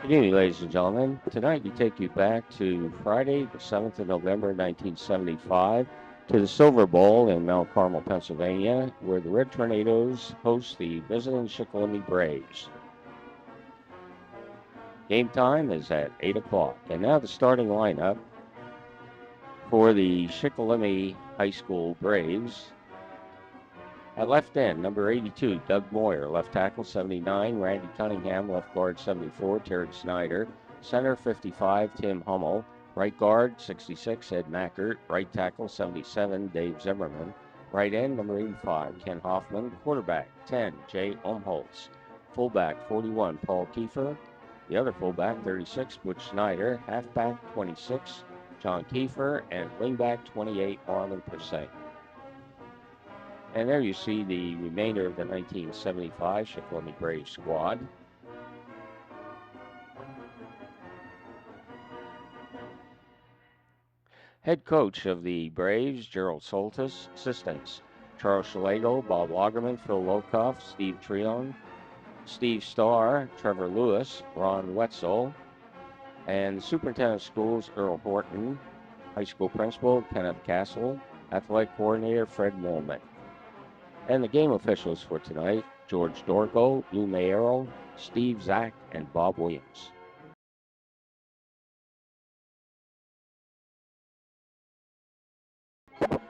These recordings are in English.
Good evening, ladies and gentlemen. Tonight we take you back to Friday, the 7th of November, 1975, to the Silver Bowl in Mount Carmel, Pennsylvania, where the Red Tornadoes host the visiting Shikellamy Braves. Game time is at 8 o'clock. And now the starting lineup for the Shikellamy High School Braves. At left end, number 82, Doug Moyer. Left tackle, 79, Randy Cunningham. Left guard, 74, Terry Snyder. Center, 55, Tim Hummel. Right guard, 66, Ed Mackert. Right tackle, 77, Dave Zimmerman. Right end, number 85, Ken Hoffman. Quarterback, 10, Jay Umholtz. Fullback, 41, Paul Kiefer. The other fullback, 36, Butch Snyder. Halfback, 26, John Kiefer. And wingback, 28, Marlon Persay. And there you see the remainder of the 1975 Shikellamy Braves squad. Head coach of the Braves, Gerald Soltis. Assistants, Charles Schlegel, Bob Lagerman, Phil Lokoff, Steve Trione, Steve Starr, Trevor Lewis, Ron Wetzel, and Superintendent of Schools, Earl Horton, High School Principal, Kenneth Castle, Athletic Coordinator, Fred Molman. And the game officials for tonight, George Dorgo, Lou Mayero, Steve Zach, and Bob Williams.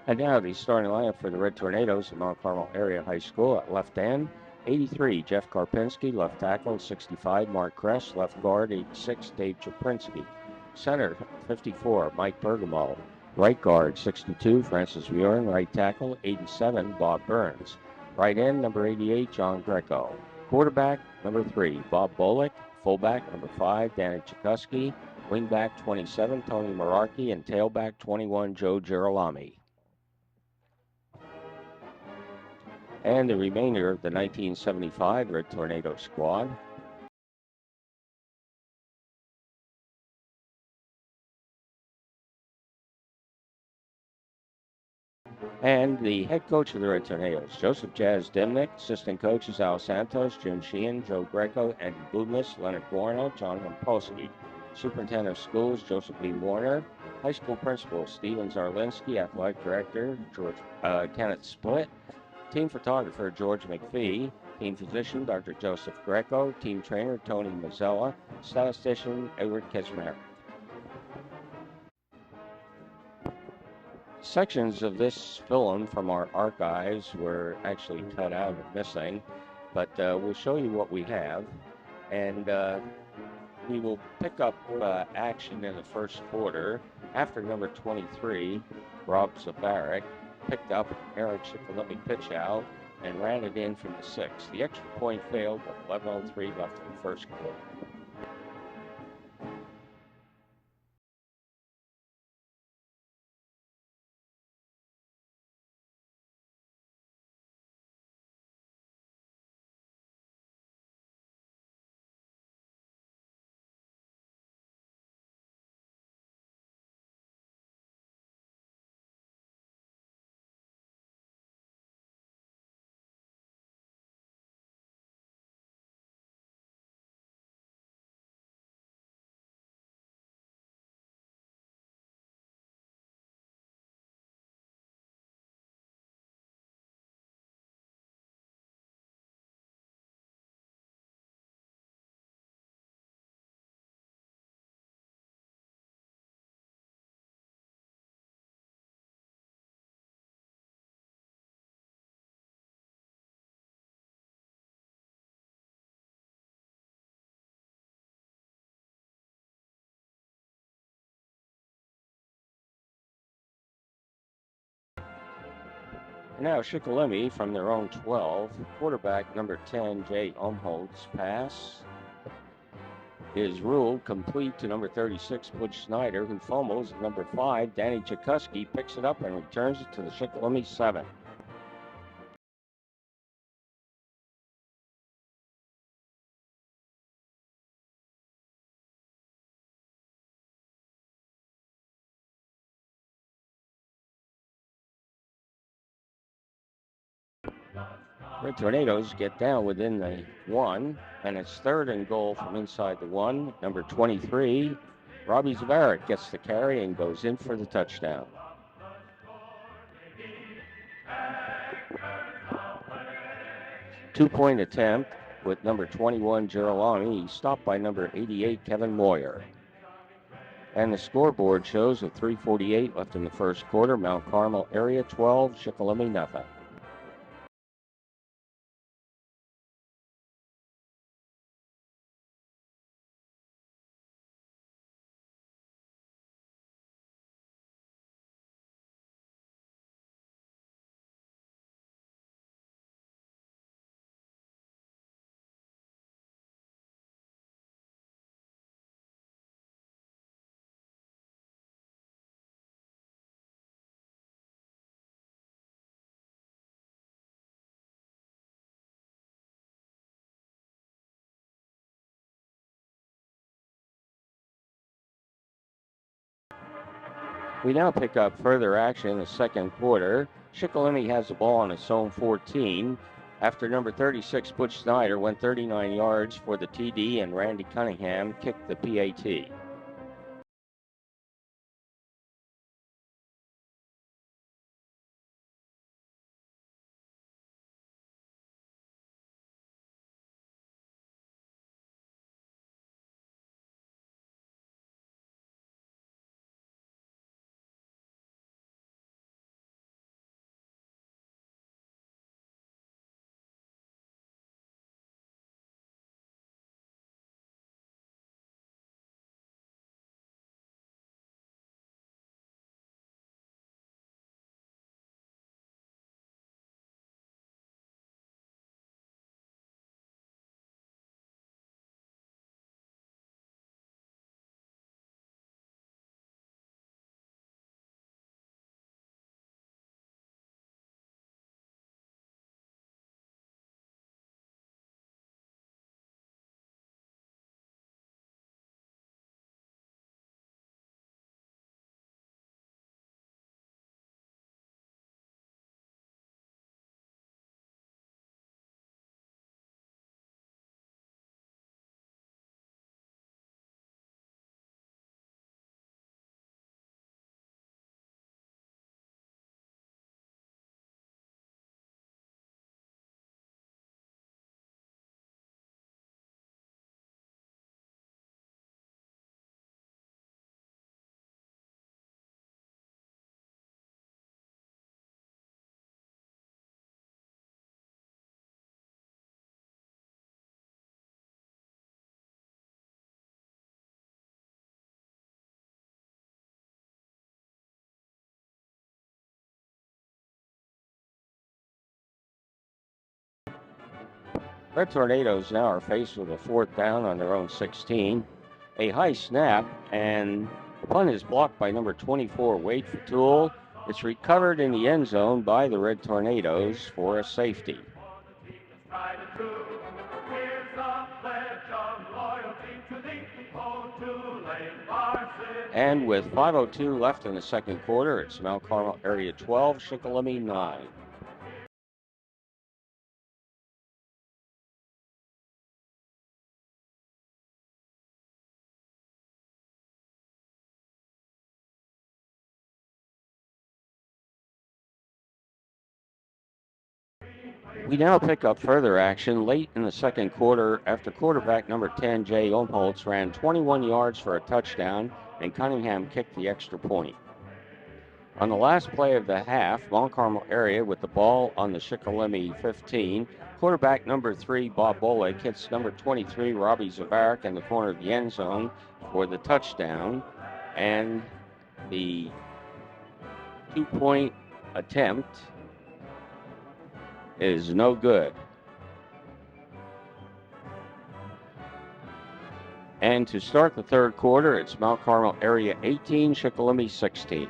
And now the starting lineup for the Red Tornadoes at Mount Carmel Area High School. At left end, 83, Jeff Karpinski. Left tackle, 65, Mark Kress. Left guard, 86, Dave Chaprinsky. Center, 54, Mike Bergamo. Right guard, 62, Francis Murin. Right tackle, 87, Bob Burns. Right end, number 88, John Greco. Quarterback, number 3, Bob Bolick. Fullback, number 5, Danny Chikuski. Wingback, 27, Tony Mararki. And tailback, 21, Joe Girolami. And the remainder of the 1975 Red Tornado squad. And the head coach of the Red Tornadoes, Joseph Jazz Dimnick. Assistant coaches, Al Santos, Jim Sheehan, Joe Greco, Andy Budnis, Leonard Guarno, John Rampolsky. Superintendent of Schools, Joseph Lee Warner. High school principal, Steven Zarlinski. Athletic director, Kenneth Split. Team photographer, George McPhee. Team physician, Dr. Joseph Greco. Team trainer, Tony Mazzella. Statistician, Edward Kesmerick. Sections of this film from our archives were actually cut out and missing, but we'll show you what we have. And we will pick up action in the first quarter after number 23, Rob Zabarek, picked up Eric Shikellamy pitch out and ran it in from the 6. The extra point failed with 11:03 left in the first quarter. Now Shikellamy from their own 12. Quarterback number 10, Jay Umholtz pass is ruled complete to number 36, Butch Snyder, who fumbles. Number 5, Danny Chikuski, picks it up and returns it to the Shikellamy 7. Red Tornadoes get down within the 1, and it's 3rd and goal from inside the 1. Number 23, Robbie Zavarik gets the carry and goes in for the touchdown. Two-point attempt with number 21, Shikellamy, stopped by number 88, Kevin Moyer. And the scoreboard shows with 3:48 left in the first quarter, Mount Carmel area 12, Shikellamy nothing. We now pick up further action in the second quarter. Shikellamy has the ball on its own 14 after number 36, Butch Snyder, went 39 yards for the TD and Randy Cunningham kicked the PAT. Red Tornadoes now are faced with a 4th down on their own 16. A high snap, and the punt is blocked by number 24, Wade Fatul. It's recovered in the end zone by the Red Tornadoes for a safety. And with 5:02 left in the second quarter, it's Mount Carmel area 12, Shikellamy 9. We now pick up further action late in the second quarter after quarterback number 10, Jay Umholtz, ran 21 yards for a touchdown, and Cunningham kicked the extra point. On the last play of the half, Mount Carmel area with the ball on the Shikellamy 15, quarterback number 3, Bob Bolek, hits number 23, Robbie Zavarik, in the corner of the end zone for the touchdown, and the 2-point attempt is no good. And to start the third quarter, it's Mount Carmel area 18, Shikellamy 16.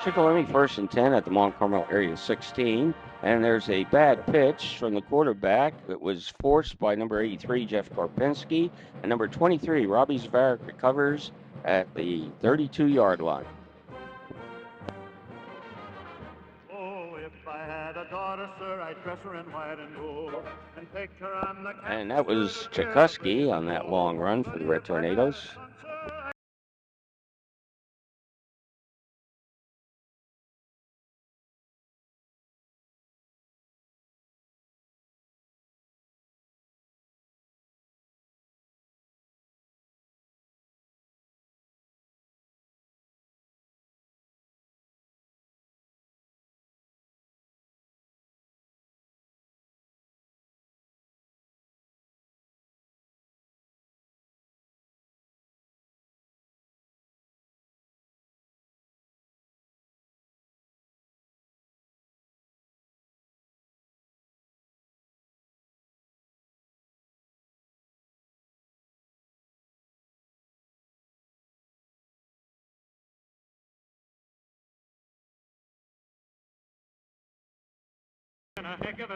Shikellamy first and 10 at the Mount Carmel area 16. And there's a bad pitch from the quarterback. It was forced by number 83, Jeff Karpinski. And number 23, Robbie Zavarik, recovers at the 32-yard line. And that was Chikuski on that long run for the Red Tornadoes.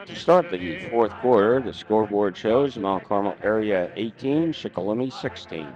To start the fourth quarter, the scoreboard shows Mount Carmel area 18, Shikellamy 16.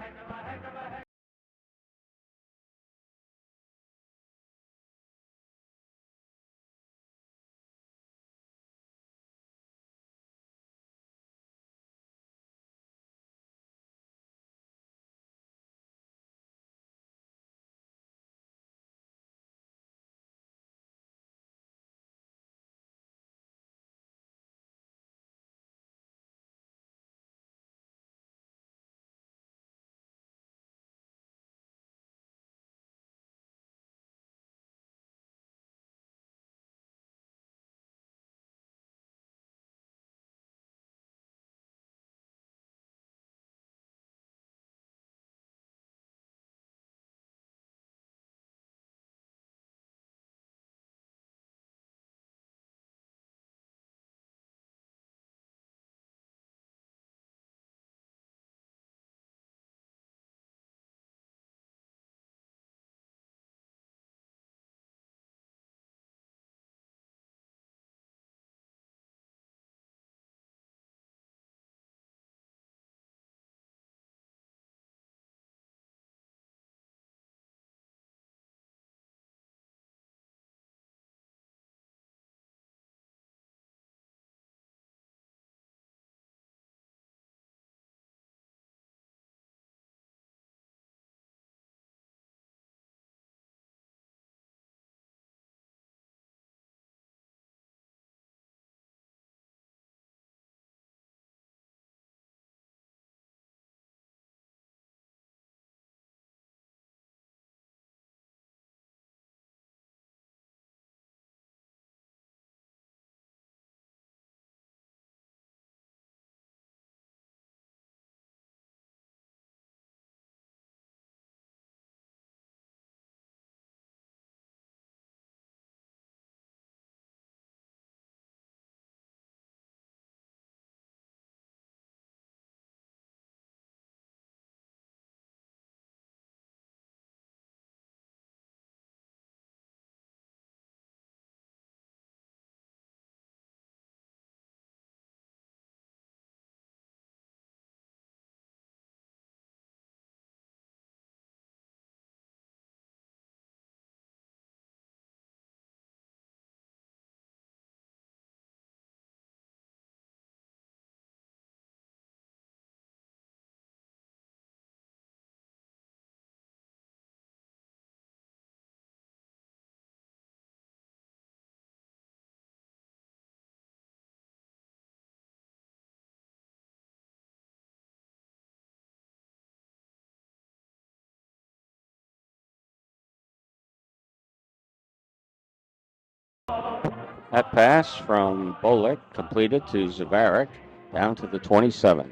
That pass from Bullock completed to Zavarik down to the 27.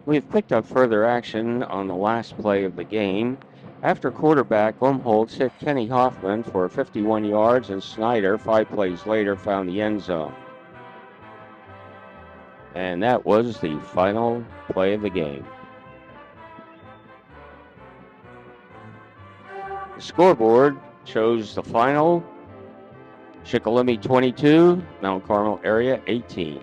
We've picked up further action on the last play of the game. After quarterback Umholtz hit Kenny Hoffman for 51 yards, and Snyder, 5 plays later, found the end zone. And that was the final play of the game. The scoreboard shows the final: Shikellamy 22, Mount Carmel area 18.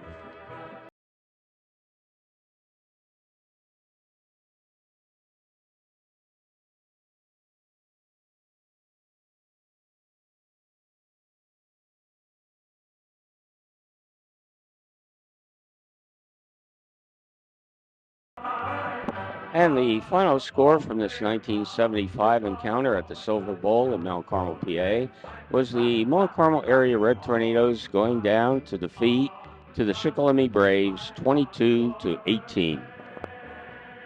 And the final score from this 1975 encounter at the Silver Bowl in Mount Carmel, PA, was the Mount Carmel area Red Tornadoes going down to defeat the Shikellamy Braves 22-18.